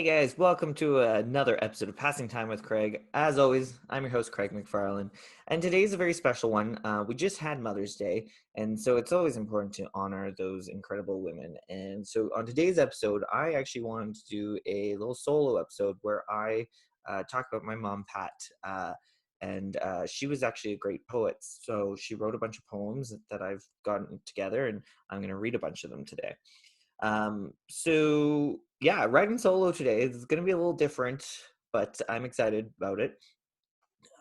guys, welcome to another episode of Passing Time with Craig. As always, I'm your host, Craig McFarlane, and today's a very special one. We just had Mother's Day, and so it's always important to honor those incredible women. And so on today's episode, I actually wanted to do a little solo episode where I talk about my mom, Pat. And she was actually a great poet. So she wrote a bunch of poems that I've gotten together, and I'm going to read a bunch of them today. So yeah, writing solo today is going to be a little different, but I'm excited about it.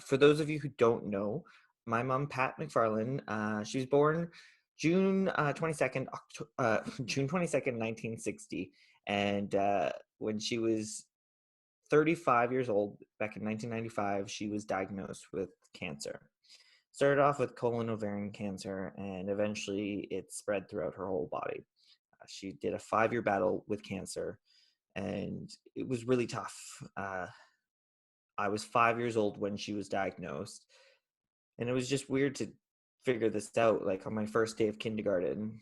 For those of you who don't know, my mom, Pat McFarlane, she was born June 22nd, June 22nd, 1960. And when she was 35 years old, back in 1995, she was diagnosed with cancer. Started off with colon ovarian cancer, and eventually it spread throughout her whole body. She did a 5-year battle with cancer, and it was really tough. I was 5 years old when she was diagnosed, and it was just weird to figure this out. Like on my first day of kindergarten,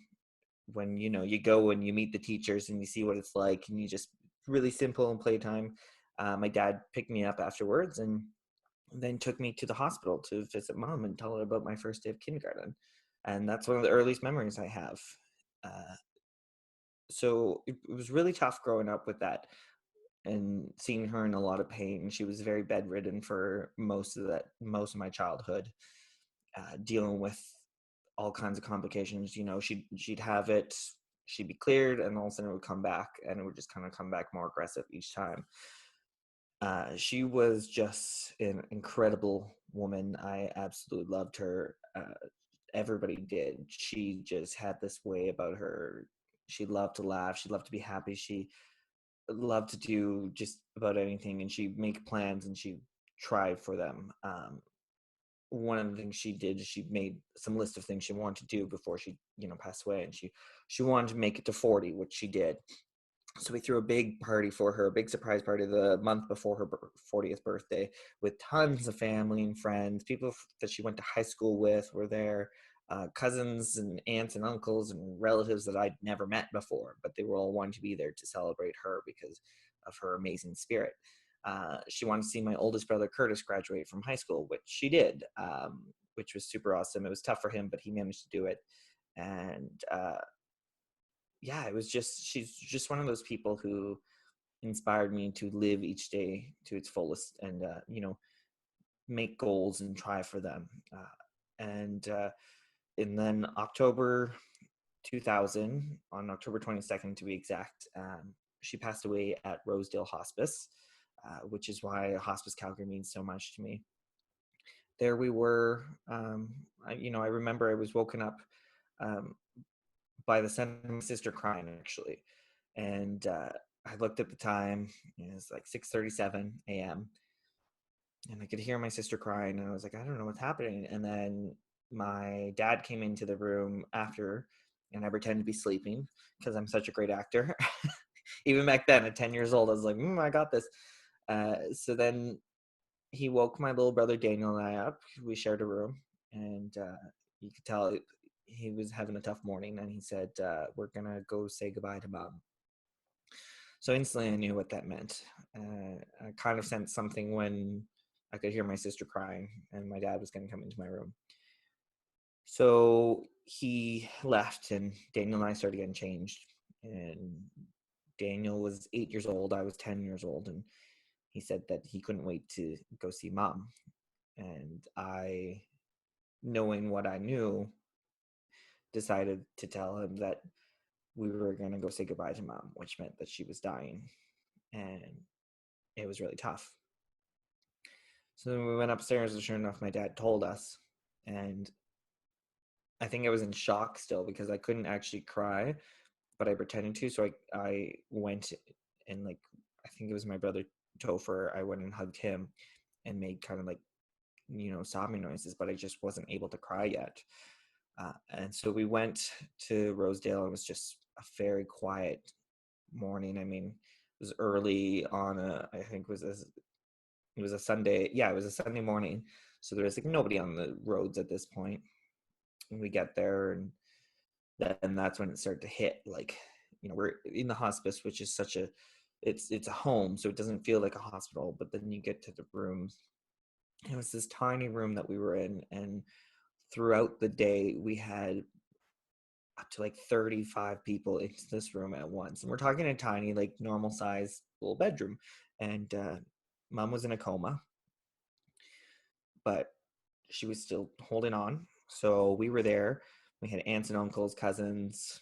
when you go and you meet the teachers and you see what it's like, and you just really simple and playtime. My dad picked me up afterwards and then took me to the hospital to visit mom and tell her about my first day of kindergarten, and that's one of the earliest memories I have. So it was really tough growing up with that and seeing her in a lot of pain. She was very bedridden for most of my childhood, dealing with all kinds of complications. She'd have it, she'd be cleared, and all of a sudden it would come back, and it would just kind of come back more aggressive each time. She was just an incredible woman. I absolutely loved her. Everybody did. She just had this way about her. She loved to laugh. She loved to be happy. She loved to do just about anything, and she'd make plans and she'd try for them. One of the things she did is she made some list of things she wanted to do before she passed away, and she wanted to make it to 40, which she did. So we threw a big party for her, a big surprise party the month before her 40th birthday, with tons of family and friends. People that she went to high school with were there, cousins and aunts and uncles and relatives that I'd never met before, but they were all wanting to be there to celebrate her because of her amazing spirit. She wanted to see my oldest brother Curtis graduate from high school, which she did, which was super awesome. It was tough for him, but he managed to do it. And yeah, she's just one of those people who inspired me to live each day to its fullest, and make goals and try for them. And then October 2000, on October 22nd to be exact, she passed away at Rosedale Hospice, which is why Hospice Calgary means so much to me. There we were. I remember I was woken up by the sound of my sister crying, actually. And I looked at the time, and it was like 6:37 a.m. and I could hear my sister crying, and I was like, I don't know what's happening. And then my dad came into the room after, and I pretended to be sleeping because I'm such a great actor. Even back then at 10 years old, I was like, I got this. So then he woke my little brother Daniel and I up. We shared a room, and you could tell he was having a tough morning, and he said, we're gonna go say goodbye to mom. So instantly I knew what that meant. I kind of sensed something when I could hear my sister crying and my dad was going to come into my room. So he left, and Daniel and I started getting changed. And Daniel was 8 years old. I was 10 years old. And he said that he couldn't wait to go see mom. And I, knowing what I knew, decided to tell him that we were going to go say goodbye to mom, which meant that she was dying. And it was really tough. So then we went upstairs, and sure enough, my dad told us. And I think I was in shock still because I couldn't actually cry, but I pretended to. So I went and, like, I think it was my brother Topher. I went and hugged him and made kind of like, sobbing noises, but I just wasn't able to cry yet. And so we went to Rosedale. It was just a very quiet morning. I mean, it was early on I think it was a Sunday. Yeah, it was a Sunday morning. So there was like nobody on the roads at this point. And we get there, and then that's when it started to hit. Like, we're in the hospice, which is such a it's a home, so it doesn't feel like a hospital. But then you get to the rooms. It was this tiny room that we were in, and throughout the day we had up to like 35 people into this room at once, and we're talking a tiny, like, normal size little bedroom. And mom was in a coma, but she was still holding on. So we were there. We had aunts and uncles, cousins.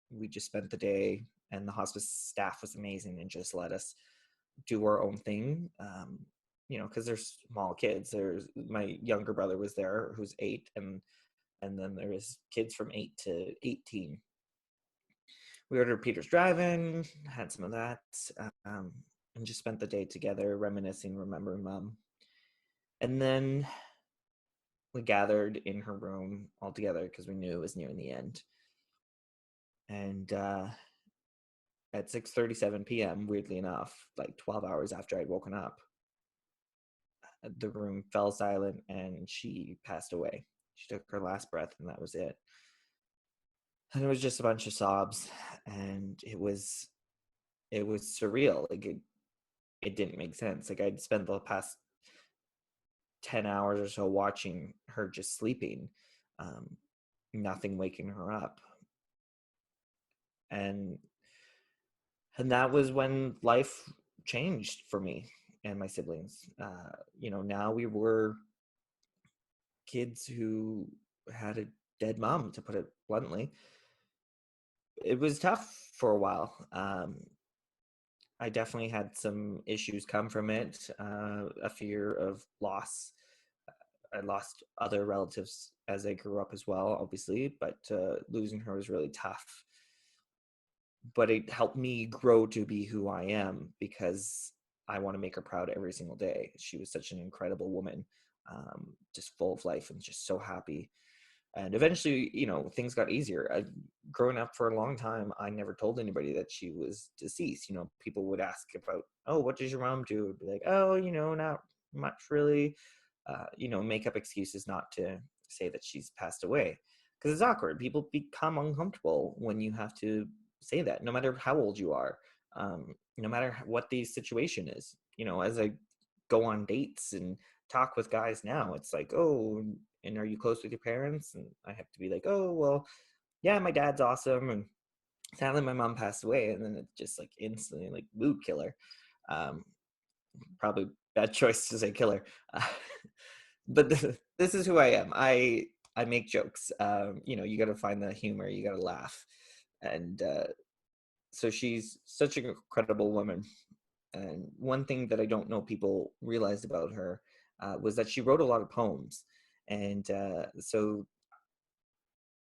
We just spent the day, and the hospice staff was amazing and just let us do our own thing. Because there's small kids. There's my younger brother was there, who's 8, and then there was kids from 8 to 18. We ordered Peter's Drive-In, had some of that, and just spent the day together, reminiscing, remembering mom. And then we gathered in her room all together because we knew it was nearing the end. And at 6:37 p.m., weirdly enough, like 12 hours after I'd woken up, the room fell silent and she passed away. She took her last breath, and that was it. And it was just a bunch of sobs, and it was surreal. Like, it didn't make sense. Like, I'd spent the past 10 hours or so watching her just sleeping, nothing waking her up. And that was when life changed for me and my siblings. Now we were kids who had a dead mom, to put it bluntly. It was tough for a while. I definitely had some issues come from it, a fear of loss. I lost other relatives as I grew up as well, obviously, but losing her was really tough. But it helped me grow to be who I am, because I want to make her proud every single day. She was such an incredible woman, just full of life and just so happy. And eventually, things got easier. Growing up for a long time, I never told anybody that she was deceased. People would ask about, oh, what does your mom do? I'd be like, oh, not much really. Make up excuses not to say that she's passed away, because it's awkward. People become uncomfortable when you have to say that, no matter how old you are, no matter what the situation is. As I go on dates and talk with guys now, it's like, oh, and are you close with your parents? And I have to be like, oh, well, yeah, my dad's awesome, and sadly my mom passed away. And then it's just like instantly like mood killer. Probably bad choice to say killer. But this is who I am. I make jokes. You got to find the humor, you got to laugh. And so she's such an incredible woman. And one thing that I don't know people realized about her was that she wrote a lot of poems. And so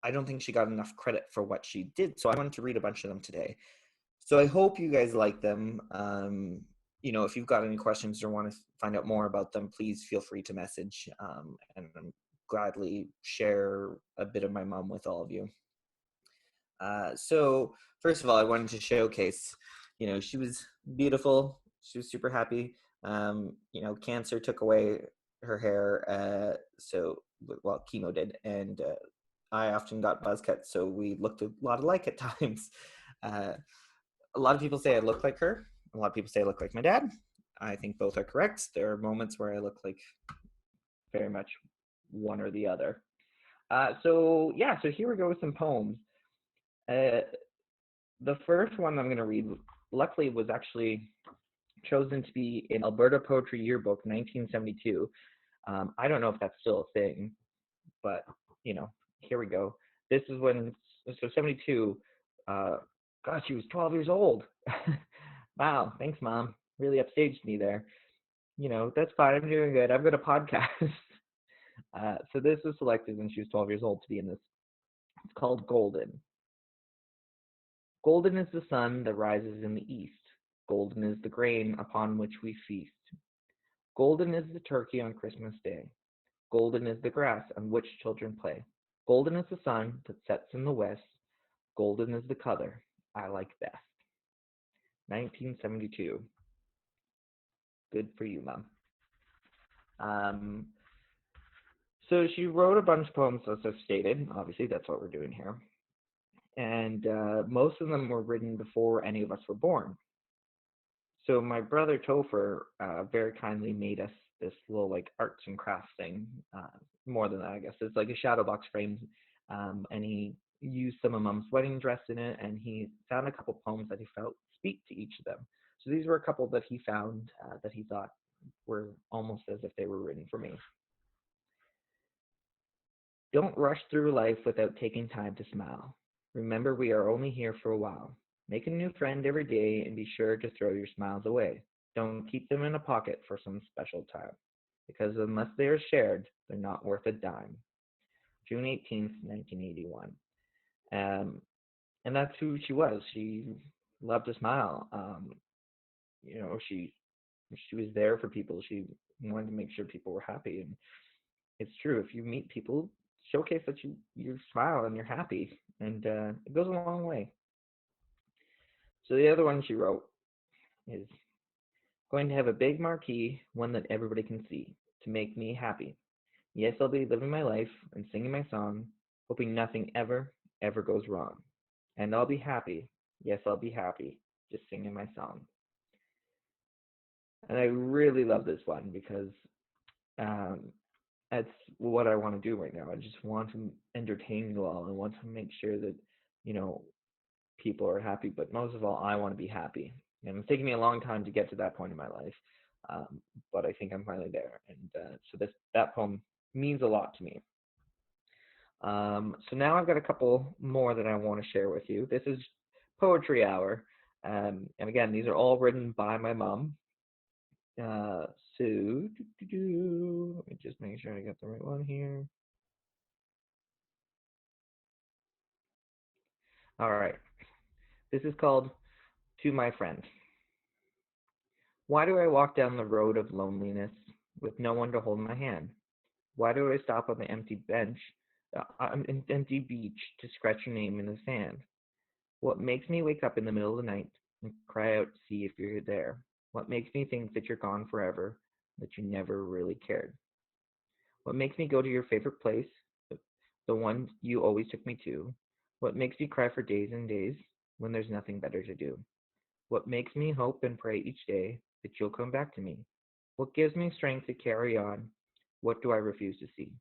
I don't think she got enough credit for what she did. So I wanted to read a bunch of them today. So I hope you guys like them. If you've got any questions or want to find out more about them, please feel free to message, and I'll gladly share a bit of my mom with all of you. So first of all, I wanted to showcase, she was beautiful. She was super happy. Cancer took away her hair. Well, chemo did. And I often got buzz cuts, so we looked a lot alike at times. A lot of people say I look like her. A lot of people say I look like my dad. I think both are correct. There are moments where I look like very much one or the other. So here we go with some poems. The first one I'm going to read, luckily, was actually chosen to be in Alberta Poetry Yearbook 1972. I don't know if that's still a thing, but, here we go. This is when, so 72, God, she was 12 years old. Wow, thanks, Mom. Really upstaged me there. That's fine. I'm doing good. I've got a podcast. So this was selected when she was 12 years old to be in this. It's called Golden. Golden is the sun that rises in the east. Golden is the grain upon which we feast. Golden is the turkey on Christmas Day. Golden is the grass on which children play. Golden is the sun that sets in the west. Golden is the color I like best. 1972. Good for you, Mom. So she wrote a bunch of poems, as I've stated. Obviously, that's what we're doing here. And most of them were written before any of us were born. So my brother Topher very kindly made us this little like arts and crafts thing. More than that, I guess it's like a shadow box frame, and he used some of Mom's wedding dress in it, and he found a couple poems that he felt speak to each of them. So these were a couple that he found that he thought were almost as if they were written for me. Don't rush through life without taking time to smile. Remember, we are only here for a while. Make a new friend every day and be sure to throw your smiles away. Don't keep them in a pocket for some special time, because unless they are shared, they're not worth a dime. June 18th, 1981. Um, and that's who she was. She loved to smile. You know, she was there for people. She wanted to make sure people were happy, and it's true. If you meet people, showcase that you smile and you're happy, and it goes a long way. So the other one she wrote is going to have a big marquee, one that everybody can see, to make me happy. Yes, I'll be living my life and singing my song, hoping nothing ever goes wrong. And I'll be happy. Yes, I'll be happy, just singing my song. And I really love this one because um, that's what I want to do right now. I just want to entertain you all. I want to make sure that, you know, people are happy, but most of all, I want to be happy. And it's taken me a long time to get to that point in my life, but I think I'm finally there. And so that poem means a lot to me. So now I've got a couple more that I want to share with you. This is Poetry Hour. And again, these are all written by my mom. Uh, so, let me just make sure I got the right one here. All right. This is called To My Friend. Why do I walk down the road of loneliness with no one to hold my hand? Why do I stop on the empty beach to scratch your name in the sand? What makes me wake up in the middle of the night and cry out to see if you're there? What makes me think that you're gone forever, that you never really cared? What makes me go to your favorite place, the one you always took me to? What makes me cry for days and days when there's nothing better to do? What makes me hope and pray each day that you'll come back to me? What gives me strength to carry on? What do I refuse to see?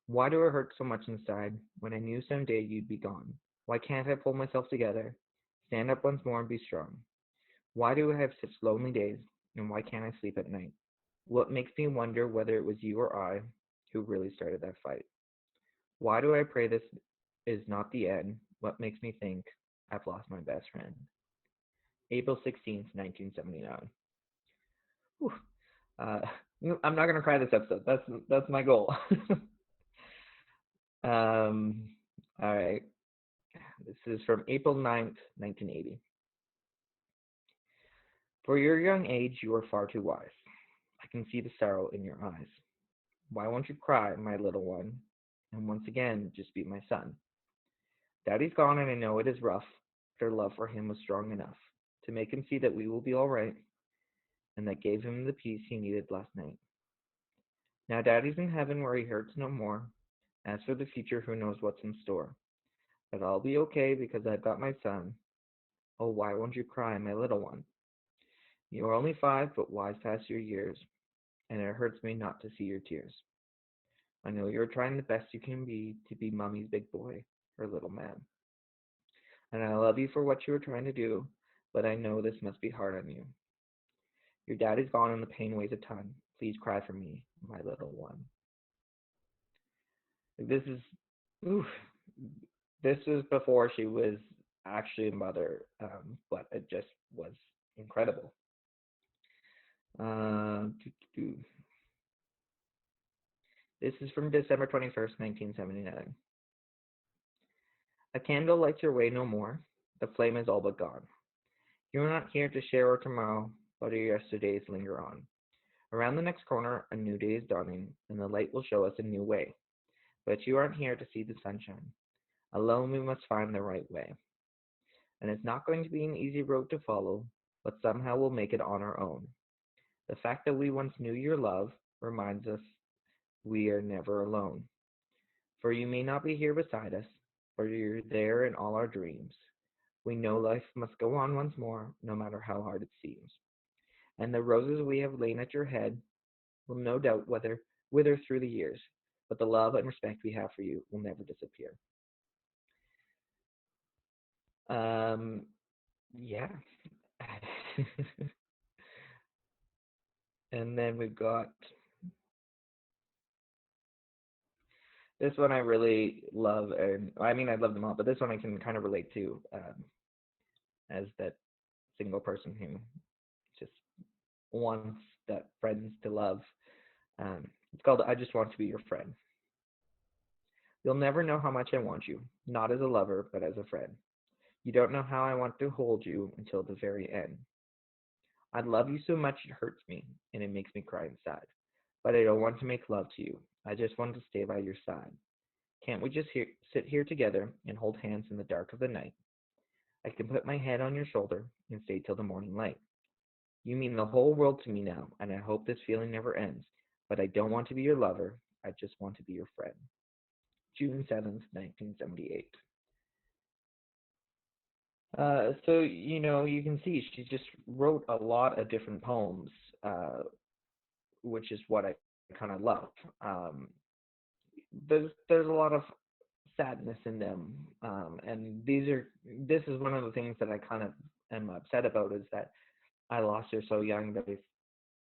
Why do I hurt so much inside when I knew someday you'd be gone? Why can't I pull myself together, stand up once more and be strong? Why do I have such lonely days, and why can't I sleep at night? What makes me wonder whether it was you or I who really started that fight? Why do I pray this is not the end? What makes me think I've lost my best friend? April 16th, 1979. Whew. Uh, I'm not gonna cry this episode. That's my goal. um, all right. This is from April 9th, 1980. For your young age, you are far too wise. I can see the sorrow in your eyes. Why won't you cry, my little one? And once again, just be my son. Daddy's gone, and I know it is rough, but our love for him was strong enough to make him see that we will be all right, and that gave him the peace he needed last night. Now Daddy's in heaven where he hurts no more. As for the future, who knows what's in store? But I'll be okay because I've got my son. Oh, why won't you cry, my little one? You are only 5, but wise past your years, and it hurts me not to see your tears. I know you're trying the best you can be to be Mummy's big boy, her little man. And I love you for what you were trying to do, but I know this must be hard on you. Your daddy's gone and the pain weighs a ton. Please cry for me, my little one. This is, oof, this was before she was actually a mother, but it just was incredible. Uh, this is from December 21st, 1979. A candle lights your way no more. The flame is all but gone. You are not here to share our tomorrow, but our yesterdays linger on. Around the next corner, a new day is dawning, and the light will show us a new way. But you aren't here to see the sunshine. Alone, we must find the right way. And it's not going to be an easy road to follow, but somehow we'll make it on our own. The fact that we once knew your love reminds us we are never alone. For you may not be here beside us, but you're there in all our dreams. We know life must go on once more, no matter how hard it seems. And the roses we have lain at your head will no doubt wither through the years, but the love and respect we have for you will never disappear. Um, yeah. And then we've got this one I really love, and I mean I love them all, but this one I can kind of relate to as that single person who just wants that friends to love. It's called "I Just Want to Be Your Friend." You'll never know how much I want you, not as a lover, but as a friend. You don't know how I want to hold you until the very end. I love you so much it hurts me, and it makes me cry inside. But I don't want to make love to you. I just want to stay by your side. Can't we just sit here together and hold hands in the dark of the night? I can put my head on your shoulder and stay till the morning light. You mean the whole world to me now, and I hope this feeling never ends. But I don't want to be your lover. I just want to be your friend. June 7th, 1978. So you can see she just wrote a lot of different poems, uh, which is what I kind of love. Um, there's a lot of sadness in them, and this is one of the things that I kind of am upset about is that I lost her so young that I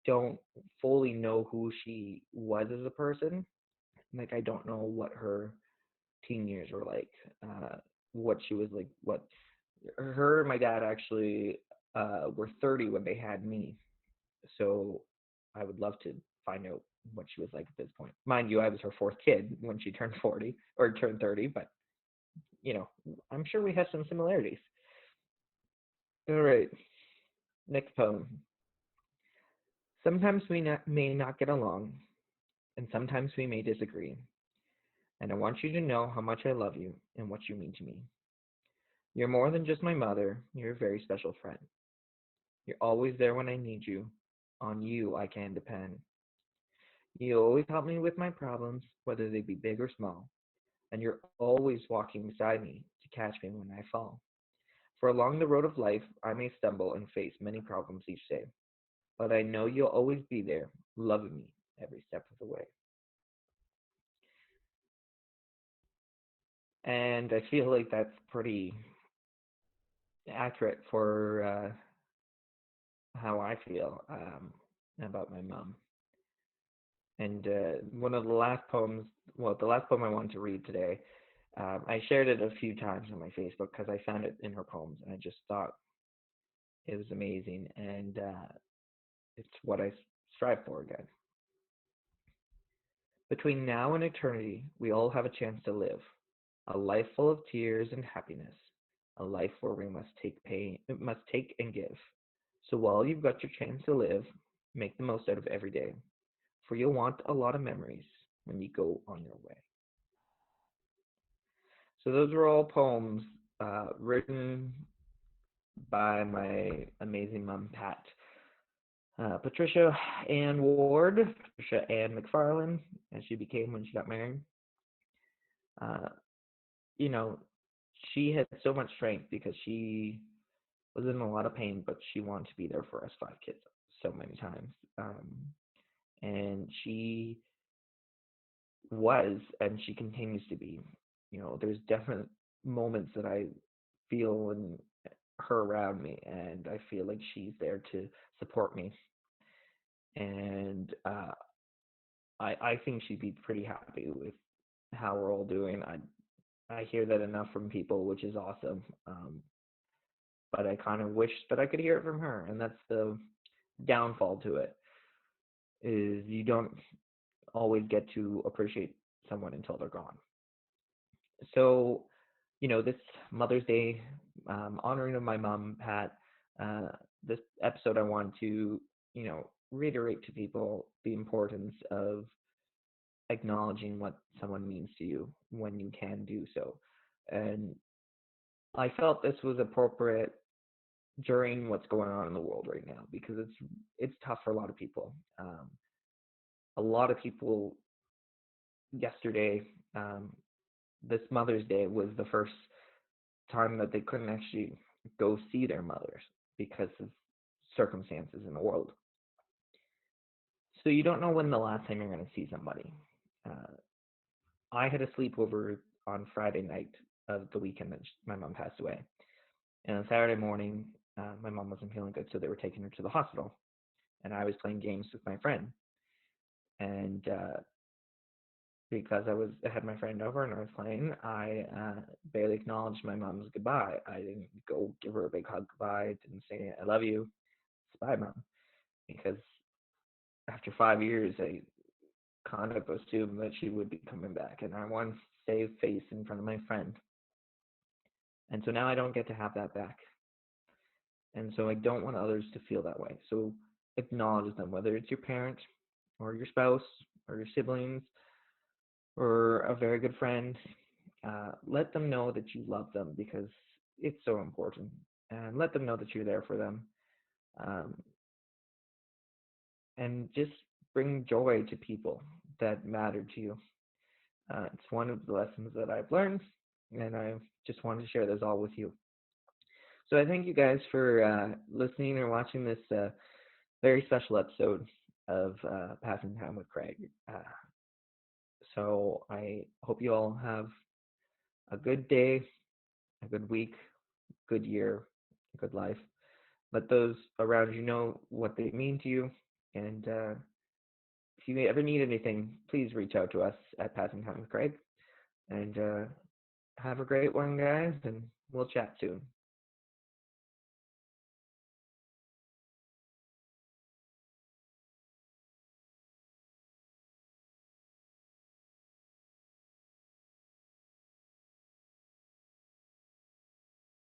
don't fully know who she was as a person. Like I don't know what her teen years were like, what she was like, what her and my dad actually were 30 when they had me. So I would love to find out what she was like at this point. Mind you, I was her fourth kid when she turned 40 or turned 30, but you know, I'm sure we have some similarities. All right, next poem. Sometimes we may not get along, and sometimes we may disagree. And I want you to know how much I love you and what you mean to me. You're more than just my mother, you're a very special friend. You're always there when I need you. On you, I can depend. You always help me with my problems, whether they be big or small. And you're always walking beside me to catch me when I fall. For along the road of life, I may stumble and face many problems each day. But I know you'll always be there, loving me every step of the way. And I feel like that's pretty accurate for how I feel about my mom. And one of the last poems, well, the last poem I wanted to read today, I shared it a few times on my Facebook because I found it in her poems, and I just thought it was amazing, and it's what I strive for again. Between now and eternity, we all have a chance to live a life full of tears and happiness, a life where we must take and give. So while you've got your chance to live, make the most out of every day, for you'll want a lot of memories when you go on your way. So those are all poems written by my amazing mom, Pat. Patricia Ann Ward, Patricia Ann McFarlane, as she became when she got married. Uh, you know, she had so much strength because she was in a lot of pain, but she wanted to be there for us five kids so many times. And she was, and she continues to be. There's definite moments that I feel in her around me, and I feel like she's there to support me. And I think she'd be pretty happy with how we're all doing. I hear that enough from people, which is awesome. But I kind of wish that I could hear it from her, and that's the downfall to it. Is you don't always get to appreciate someone until they're gone. So, this Mother's Day, honoring of my mom, Pat. Uh, this episode, I want to, reiterate to people the importance of acknowledging what someone means to you when you can do so. And I felt this was appropriate during what's going on in the world right now because it's tough for a lot of people. A lot of people yesterday, this Mother's Day was the first time that they couldn't actually go see their mothers because of circumstances in the world. So you don't know when the last time you're going to see somebody. Uh, I had a sleepover on Friday night of the weekend that my mom passed away. And on Saturday morning, my mom wasn't feeling good, so they were taking her to the hospital. And I was playing games with my friend. And because I had my friend over and I was playing, I barely acknowledged my mom's goodbye. I didn't go give her a big hug goodbye. I didn't say I love you. It's bye, mom. Because after 5 years, I kind of assumed that she would be coming back, and I wanted to save face in front of my friend. And so now I don't get to have that back. And so I don't want others to feel that way. So acknowledge them, whether it's your parent or your spouse or your siblings or a very good friend. Let them know that you love them because it's so important. And let them know that you're there for them. Um, and just bring joy to people that matter to you. It's one of the lessons that I've learned, and I just wanted to share this all with you. So I thank you guys for listening or watching this very special episode of Passing Time with Craig. So I hope you all have a good day, a good week, good year, a good life. Let those around you know what they mean to you. And if you ever need anything, please reach out to us at Passing Time with Craig. And have a great one, guys, and we'll chat soon.